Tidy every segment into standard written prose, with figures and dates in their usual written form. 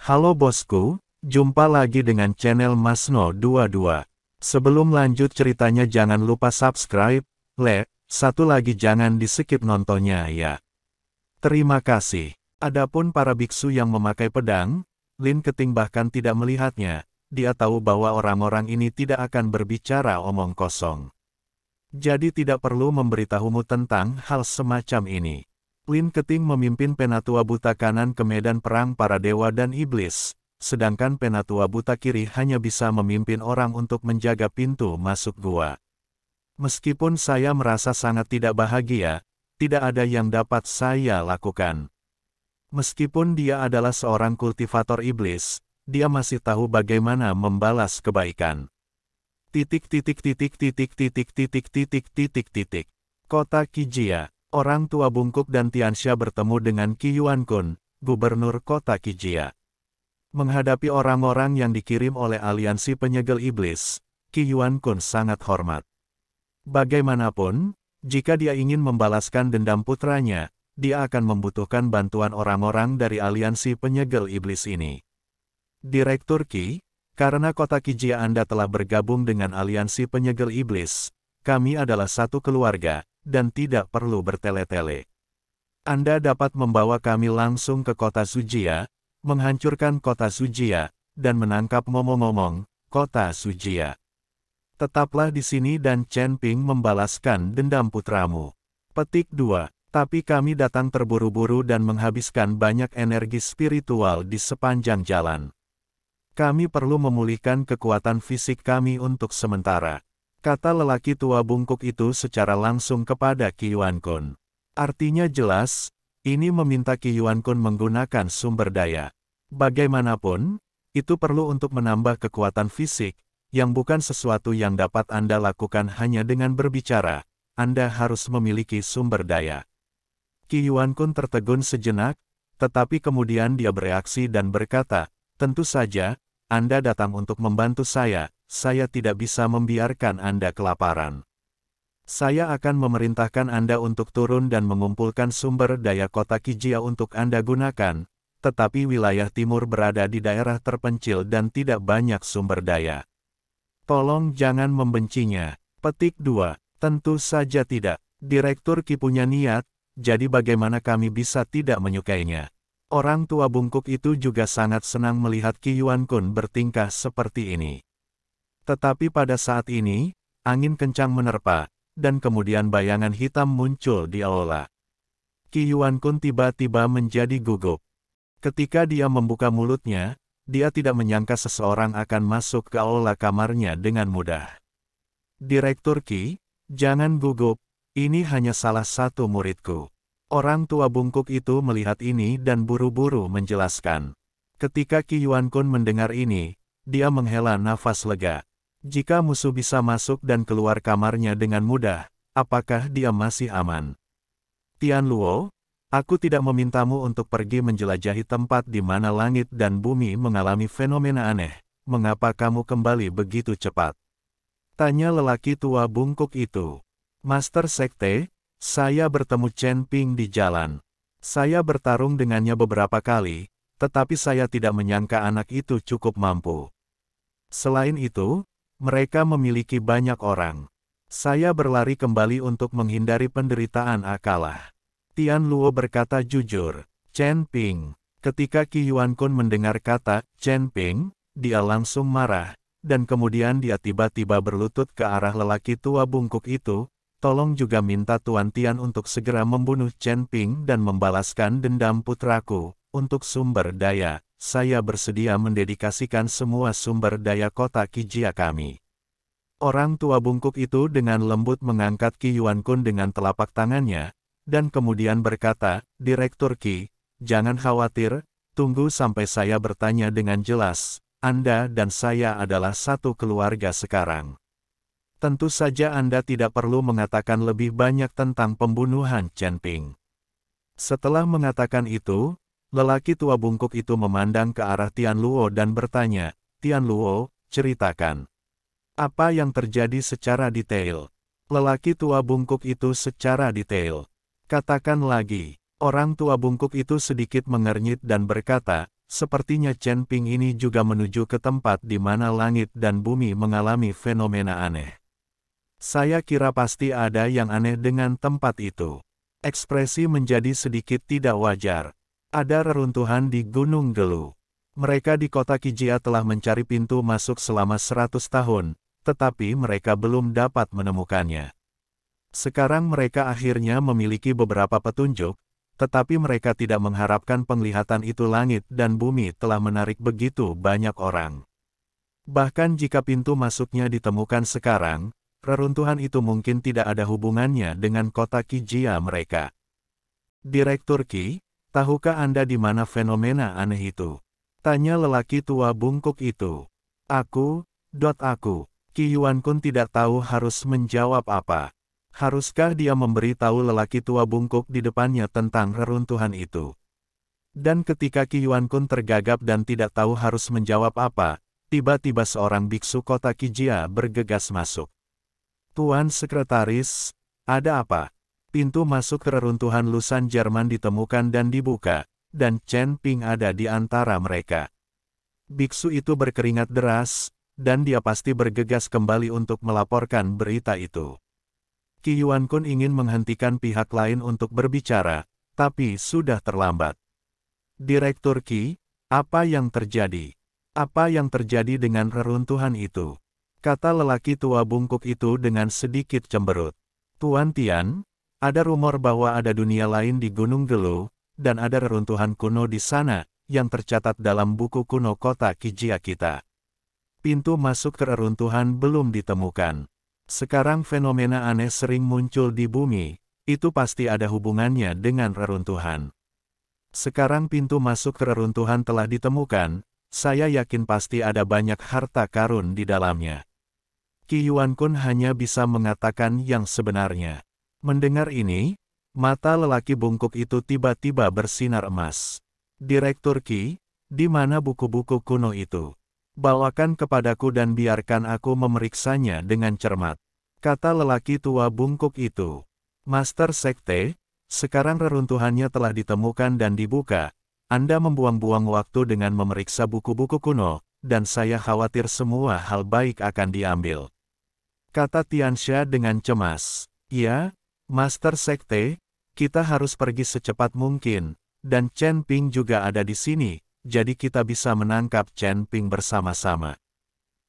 Halo bosku, jumpa lagi dengan channel Masno22. Sebelum lanjut ceritanya jangan lupa subscribe, satu lagi jangan di-skip nontonnya ya. Terima kasih. Adapun para biksu yang memakai pedang, Lin Keting bahkan tidak melihatnya, dia tahu bahwa orang-orang ini tidak akan berbicara omong kosong. Jadi tidak perlu memberitahumu tentang hal semacam ini. Lin Keting memimpin Penatua Buta kanan ke medan perang para dewa dan iblis, sedangkan Penatua Buta kiri hanya bisa memimpin orang untuk menjaga pintu masuk gua. Meskipun saya merasa sangat tidak bahagia, tidak ada yang dapat saya lakukan. Meskipun dia adalah seorang kultivator iblis, dia masih tahu bagaimana membalas kebaikan. Kota Kijia. Orang tua Bungkuk dan Tianxia bertemu dengan Qi Yuankun, gubernur kota Kijia. Menghadapi orang-orang yang dikirim oleh aliansi penyegel iblis, Qi Yuankun sangat hormat. Bagaimanapun, jika dia ingin membalaskan dendam putranya, dia akan membutuhkan bantuan orang-orang dari aliansi penyegel iblis ini. Direktur Qi, karena kota Kijia Anda telah bergabung dengan aliansi penyegel iblis, kami adalah satu keluarga, dan tidak perlu bertele-tele. Anda dapat membawa kami langsung ke kota Sujia, menghancurkan kota Sujia, dan menangkap ngomong-ngomong, kota Sujia. Tetaplah di sini dan Chen Ping membalaskan dendam putramu. Petik 2. Tapi kami datang terburu-buru dan menghabiskan banyak energi spiritual di sepanjang jalan. Kami perlu memulihkan kekuatan fisik kami untuk sementara. Kata lelaki tua bungkuk itu secara langsung kepada Qi Yuankun. Artinya jelas, ini meminta Qi Yuankun menggunakan sumber daya. Bagaimanapun, itu perlu untuk menambah kekuatan fisik, yang bukan sesuatu yang dapat Anda lakukan hanya dengan berbicara. Anda harus memiliki sumber daya. Qi Yuankun tertegun sejenak, tetapi kemudian dia bereaksi dan berkata, tentu saja, Anda datang untuk membantu saya tidak bisa membiarkan Anda kelaparan. Saya akan memerintahkan Anda untuk turun dan mengumpulkan sumber daya kota Kijia untuk Anda gunakan, tetapi wilayah timur berada di daerah terpencil dan tidak banyak sumber daya. Tolong jangan membencinya. Petik 2. Tentu saja tidak. Direktur Qi punya niat, jadi bagaimana kami bisa tidak menyukainya? Orang tua bungkuk itu juga sangat senang melihat Qi Yuankun bertingkah seperti ini. Tetapi pada saat ini, angin kencang menerpa, dan kemudian bayangan hitam muncul di aula. Qi Yuankun tiba-tiba menjadi gugup. Ketika dia membuka mulutnya, dia tidak menyangka seseorang akan masuk ke aula kamarnya dengan mudah. Direktur Qi, jangan gugup, ini hanya salah satu muridku. Orang tua bungkuk itu melihat ini dan buru-buru menjelaskan. Ketika Qi Yuankun mendengar ini, dia menghela nafas lega. Jika musuh bisa masuk dan keluar kamarnya dengan mudah, apakah dia masih aman? Tian Luo, aku tidak memintamu untuk pergi menjelajahi tempat di mana langit dan bumi mengalami fenomena aneh. Mengapa kamu kembali begitu cepat? Tanya lelaki tua bungkuk itu. Master Sekte, saya bertemu Chen Ping di jalan. Saya bertarung dengannya beberapa kali, tetapi saya tidak menyangka anak itu cukup mampu. Selain itu, mereka memiliki banyak orang. Saya berlari kembali untuk menghindari penderitaan akalah. Tian Luo berkata jujur. Chen Ping. Ketika Qi Yuankun mendengar kata Chen Ping, dia langsung marah, dan kemudian dia tiba-tiba berlutut ke arah lelaki tua bungkuk itu. Tolong juga minta Tuan Tian untuk segera membunuh Chen Ping dan membalaskan dendam putraku. Untuk sumber daya, saya bersedia mendedikasikan semua sumber daya kota Kijia kami. Orang tua bungkuk itu dengan lembut mengangkat Qi Yuankun dengan telapak tangannya, dan kemudian berkata, Direktur Qi, jangan khawatir, tunggu sampai saya bertanya dengan jelas, Anda dan saya adalah satu keluarga sekarang. Tentu saja Anda tidak perlu mengatakan lebih banyak tentang pembunuhan Chen Ping. Setelah mengatakan itu, lelaki tua bungkuk itu memandang ke arah Tian Luo dan bertanya, Tian Luo, ceritakan. Apa yang terjadi secara detail? Lelaki tua bungkuk itu secara detail. Katakan lagi. Orang tua bungkuk itu sedikit mengernyit dan berkata, Sepertinya Chen Ping ini juga menuju ke tempat di mana langit dan bumi mengalami fenomena aneh. Saya kira pasti ada yang aneh dengan tempat itu. Ekspresi menjadi sedikit tidak wajar. Ada reruntuhan di Gunung Gelu. Mereka di kota Kijia telah mencari pintu masuk selama 100 tahun, tetapi mereka belum dapat menemukannya. Sekarang mereka akhirnya memiliki beberapa petunjuk, tetapi mereka tidak mengharapkan penglihatan itu. Langit dan bumi telah menarik begitu banyak orang. Bahkan jika pintu masuknya ditemukan sekarang, reruntuhan itu mungkin tidak ada hubungannya dengan kota Kijia mereka. Direktur Qi, tahukah Anda di mana fenomena aneh itu? Tanya lelaki tua bungkuk itu. Aku. Qi Yuankun tidak tahu harus menjawab apa. Haruskah dia memberitahu lelaki tua bungkuk di depannya tentang reruntuhan itu? Dan ketika Qi Yuankun tergagap dan tidak tahu harus menjawab apa, tiba-tiba seorang biksu kota Kijia bergegas masuk. Tuan Sekretaris, ada apa? Pintu masuk ke reruntuhan Lusan Jerman ditemukan dan dibuka, dan Chen Ping ada di antara mereka. Biksu itu berkeringat deras, dan dia pasti bergegas kembali untuk melaporkan berita itu. Qi Yuankun ingin menghentikan pihak lain untuk berbicara, tapi sudah terlambat. Direktur Qi, apa yang terjadi? Apa yang terjadi dengan reruntuhan itu? Kata lelaki tua bungkuk itu dengan sedikit cemberut. Tuan Tian, ada rumor bahwa ada dunia lain di Gunung Gelu, dan ada reruntuhan kuno di sana, yang tercatat dalam buku kuno kota Kijia kita. Pintu masuk ke reruntuhan belum ditemukan. Sekarang fenomena aneh sering muncul di bumi, itu pasti ada hubungannya dengan reruntuhan. Sekarang pintu masuk ke reruntuhan telah ditemukan, saya yakin pasti ada banyak harta karun di dalamnya. Qi Yuankun hanya bisa mengatakan yang sebenarnya. Mendengar ini, mata lelaki bungkuk itu tiba-tiba bersinar emas. Direktur Qi, di mana buku-buku kuno itu? Bawakan kepadaku dan biarkan aku memeriksanya dengan cermat. Kata lelaki tua bungkuk itu. Master Sekte, sekarang reruntuhannya telah ditemukan dan dibuka. Anda membuang-buang waktu dengan memeriksa buku-buku kuno, dan saya khawatir semua hal baik akan diambil. Kata Tianxia dengan cemas. Ya, Master Sekte, kita harus pergi secepat mungkin, dan Chen Ping juga ada di sini, jadi kita bisa menangkap Chen Ping bersama-sama.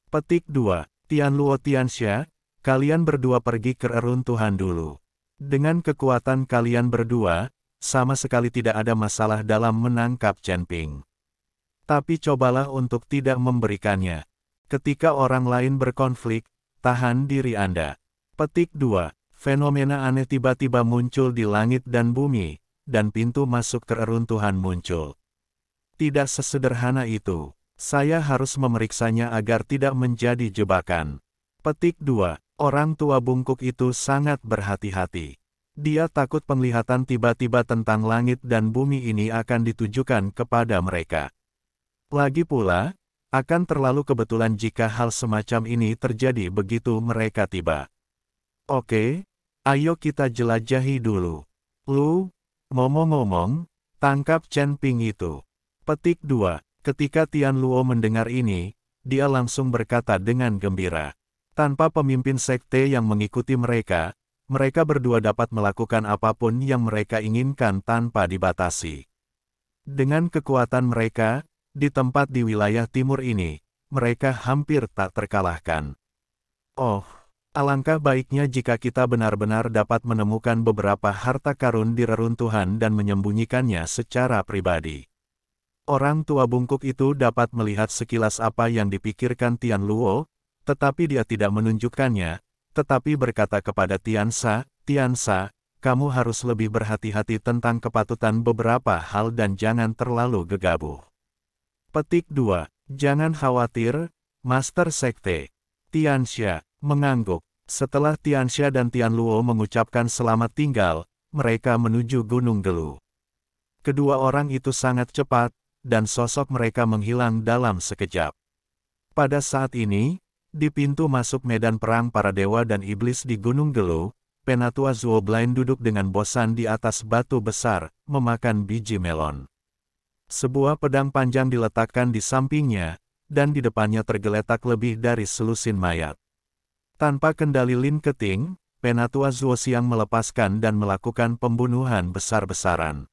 Petik 2. Tianluo Tianxia, kalian berdua pergi ke reruntuhan dulu. Dengan kekuatan kalian berdua, sama sekali tidak ada masalah dalam menangkap Chen Ping. Tapi cobalah untuk tidak memberikannya. Ketika orang lain berkonflik, tahan diri Anda. Petik 2. Fenomena aneh tiba-tiba muncul di langit dan bumi, dan pintu masuk ke reruntuhan muncul. Tidak sesederhana itu. Saya harus memeriksanya agar tidak menjadi jebakan. Petik 2. Orang tua bungkuk itu sangat berhati-hati. Dia takut penglihatan tiba-tiba tentang langit dan bumi ini akan ditujukan kepada mereka. Lagi pula, akan terlalu kebetulan jika hal semacam ini terjadi begitu mereka tiba. Oke, ayo kita jelajahi dulu. Lu, ngomong-ngomong, tangkap Chen Ping itu. Petik 2. Ketika Tian Luo mendengar ini, dia langsung berkata dengan gembira. Tanpa pemimpin sekte yang mengikuti mereka, mereka berdua dapat melakukan apapun yang mereka inginkan tanpa dibatasi. Dengan kekuatan mereka, di tempat di wilayah timur ini, mereka hampir tak terkalahkan. Oh, alangkah baiknya jika kita benar-benar dapat menemukan beberapa harta karun di reruntuhan dan menyembunyikannya secara pribadi. Orang tua bungkuk itu dapat melihat sekilas apa yang dipikirkan Tian Luo, tetapi dia tidak menunjukkannya, tetapi berkata kepada Tiansa, Tiansa, kamu harus lebih berhati-hati tentang kepatutan beberapa hal dan jangan terlalu gegabah. Petik 2. Jangan khawatir, Master Sekte. Tianxia mengangguk. Setelah Tianxia dan Tian Luo mengucapkan selamat tinggal, mereka menuju Gunung Gelu. Kedua orang itu sangat cepat, dan sosok mereka menghilang dalam sekejap. Pada saat ini, di pintu masuk medan perang para dewa dan iblis di Gunung Gelu, Penatua Zuo Blind duduk dengan bosan di atas batu besar, memakan biji melon. Sebuah pedang panjang diletakkan di sampingnya, dan di depannya tergeletak lebih dari selusin mayat. Tanpa kendali Lin Keting, Penatua Zuoxiang melepaskan dan melakukan pembunuhan besar-besaran.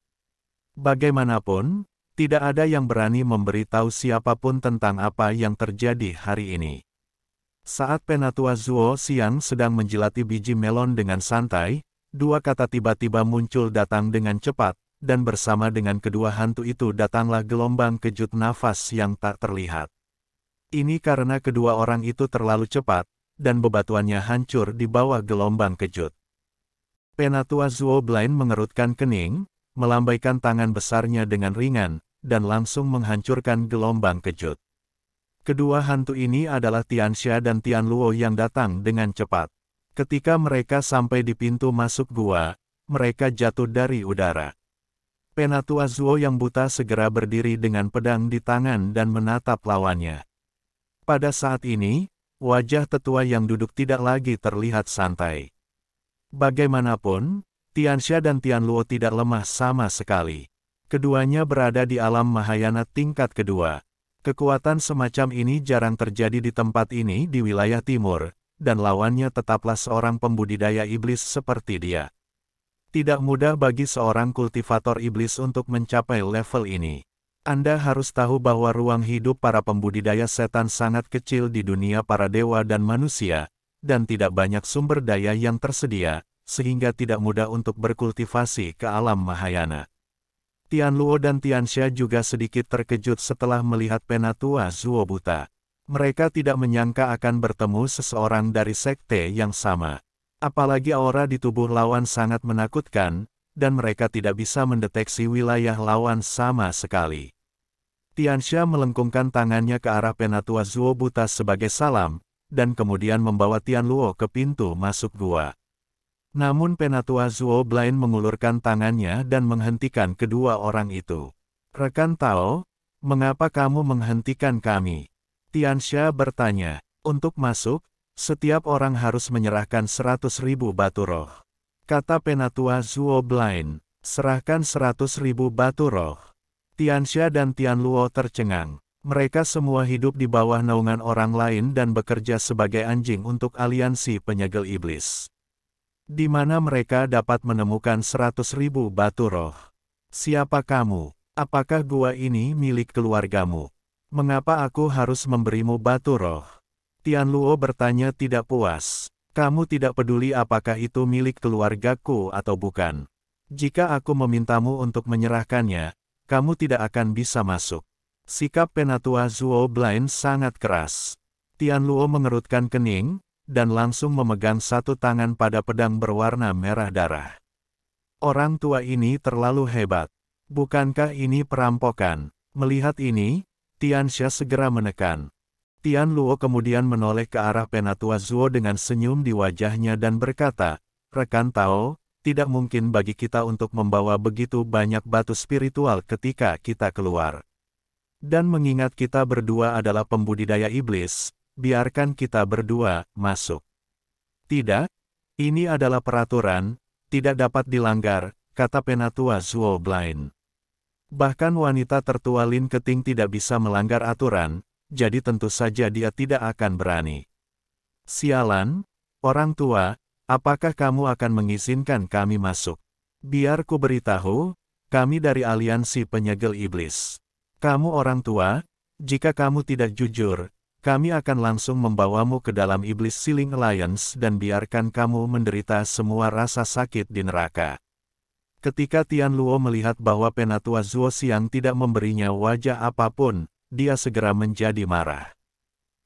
Bagaimanapun, tidak ada yang berani memberitahu siapapun tentang apa yang terjadi hari ini. Saat Penatua Zuoxiang sedang menjilati biji melon dengan santai, dua kata tiba-tiba muncul datang dengan cepat, dan bersama dengan kedua hantu itu datanglah gelombang kejut nafas yang tak terlihat. Ini karena kedua orang itu terlalu cepat, dan bebatuannya hancur di bawah gelombang kejut. Penatua Zuo Blind mengerutkan kening, melambaikan tangan besarnya dengan ringan, dan langsung menghancurkan gelombang kejut. Kedua hantu ini adalah Tianxia dan Tianluo yang datang dengan cepat. Ketika mereka sampai di pintu masuk gua, mereka jatuh dari udara. Penatua Zuo yang buta segera berdiri dengan pedang di tangan dan menatap lawannya. Pada saat ini, wajah tetua yang duduk tidak lagi terlihat santai. Bagaimanapun, Tianxia dan Tianluo tidak lemah sama sekali. Keduanya berada di alam Mahayana tingkat kedua. Kekuatan semacam ini jarang terjadi di tempat ini di wilayah timur, dan lawannya tetaplah seorang pembudidaya iblis seperti dia. Tidak mudah bagi seorang kultivator iblis untuk mencapai level ini. Anda harus tahu bahwa ruang hidup para pembudidaya setan sangat kecil di dunia para dewa dan manusia, dan tidak banyak sumber daya yang tersedia, sehingga tidak mudah untuk berkultivasi ke alam Mahayana. Tianluo dan Tianxia juga sedikit terkejut setelah melihat Penatua Zuo buta. Mereka tidak menyangka akan bertemu seseorang dari sekte yang sama. Apalagi aura di tubuh lawan sangat menakutkan, dan mereka tidak bisa mendeteksi wilayah lawan sama sekali. Tianxia melengkungkan tangannya ke arah Penatua Zuo buta sebagai salam, dan kemudian membawa Tianluo ke pintu masuk gua. Namun Penatua Zuo Blind mengulurkan tangannya dan menghentikan kedua orang itu. "Rekan Tao, mengapa kamu menghentikan kami?" Tianxia bertanya. "Untuk masuk, setiap orang harus menyerahkan 100.000 batu roh," kata Penatua Zuo Blind. "Serahkan 100.000 batu roh." Tianxia dan Tianluo tercengang. Mereka semua hidup di bawah naungan orang lain dan bekerja sebagai anjing untuk aliansi penyegel iblis. Di mana mereka dapat menemukan 100.000 batu roh? "Siapa kamu? Apakah gua ini milik keluargamu? Mengapa aku harus memberimu batu roh?" Tianluo bertanya tidak puas. "Kamu tidak peduli apakah itu milik keluargaku atau bukan. Jika aku memintamu untuk menyerahkannya, kamu tidak akan bisa masuk." Sikap Penatua Zuo Blind sangat keras. Tianluo mengerutkan kening, dan langsung memegang satu tangan pada pedang berwarna merah darah. Orang tua ini terlalu hebat. Bukankah ini perampokan? Melihat ini, Tianxia segera menekan. Tianluo kemudian menoleh ke arah Penatua Zuo dengan senyum di wajahnya dan berkata, "Rekan Tao, tidak mungkin bagi kita untuk membawa begitu banyak batu spiritual ketika kita keluar. Dan mengingat kita berdua adalah pembudidaya iblis, biarkan kita berdua masuk." "Tidak, ini adalah peraturan, tidak dapat dilanggar," kata Penatua Zuo Blind. Bahkan wanita tertua Lin Keting tidak bisa melanggar aturan, jadi tentu saja dia tidak akan berani. "Sialan, orang tua, apakah kamu akan mengizinkan kami masuk? Biar ku beritahu, kami dari aliansi penyegel iblis. Kamu orang tua, jika kamu tidak jujur, kami akan langsung membawamu ke dalam Iblis Sealing Alliance dan biarkan kamu menderita semua rasa sakit di neraka." Ketika Tianluo melihat bahwa Penatua Zuoxiang tidak memberinya wajah apapun, dia segera menjadi marah.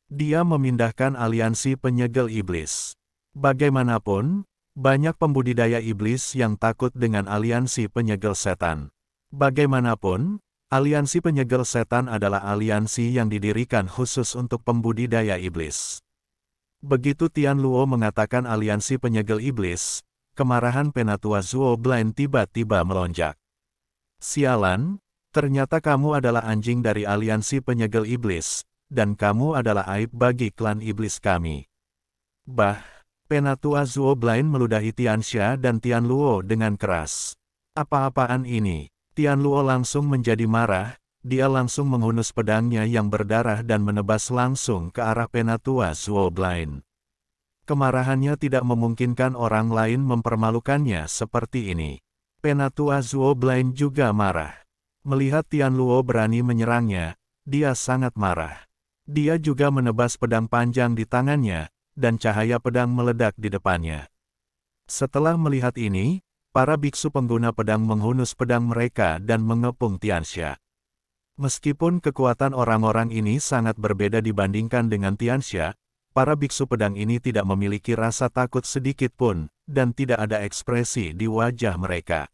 Dia memindahkan aliansi penyegel iblis. Bagaimanapun, banyak pembudidaya iblis yang takut dengan aliansi penyegel setan. Bagaimanapun, aliansi penyegel setan adalah aliansi yang didirikan khusus untuk pembudidaya iblis. Begitu Tianluo mengatakan aliansi penyegel iblis, kemarahan Penatua Zuo Blind tiba-tiba melonjak. "Sialan, ternyata kamu adalah anjing dari aliansi penyegel iblis, dan kamu adalah aib bagi klan iblis kami." Penatua Zuo Blind meludahi Tianxia dan Tianluo dengan keras. "Apa-apaan ini?" Tianluo langsung menjadi marah, dia langsung menghunus pedangnya yang berdarah dan menebas langsung ke arah Penatua Zuoblind. Kemarahannya tidak memungkinkan orang lain mempermalukannya seperti ini. Penatua Zuoblind juga marah. Melihat Tian Luo berani menyerangnya, dia sangat marah. Dia juga menebas pedang panjang di tangannya, dan cahaya pedang meledak di depannya. Setelah melihat ini, para biksu pengguna pedang menghunus pedang mereka dan mengepung Tianxia. Meskipun kekuatan orang-orang ini sangat berbeda dibandingkan dengan Tianxia, para biksu pedang ini tidak memiliki rasa takut sedikit pun, dan tidak ada ekspresi di wajah mereka.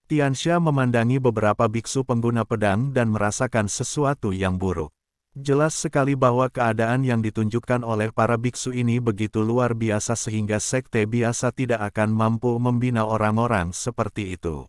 Tianxia memandangi beberapa biksu pengguna pedang dan merasakan sesuatu yang buruk. Jelas sekali bahwa keadaan yang ditunjukkan oleh para biksu ini begitu luar biasa sehingga sekte biasa tidak akan mampu membina orang-orang seperti itu.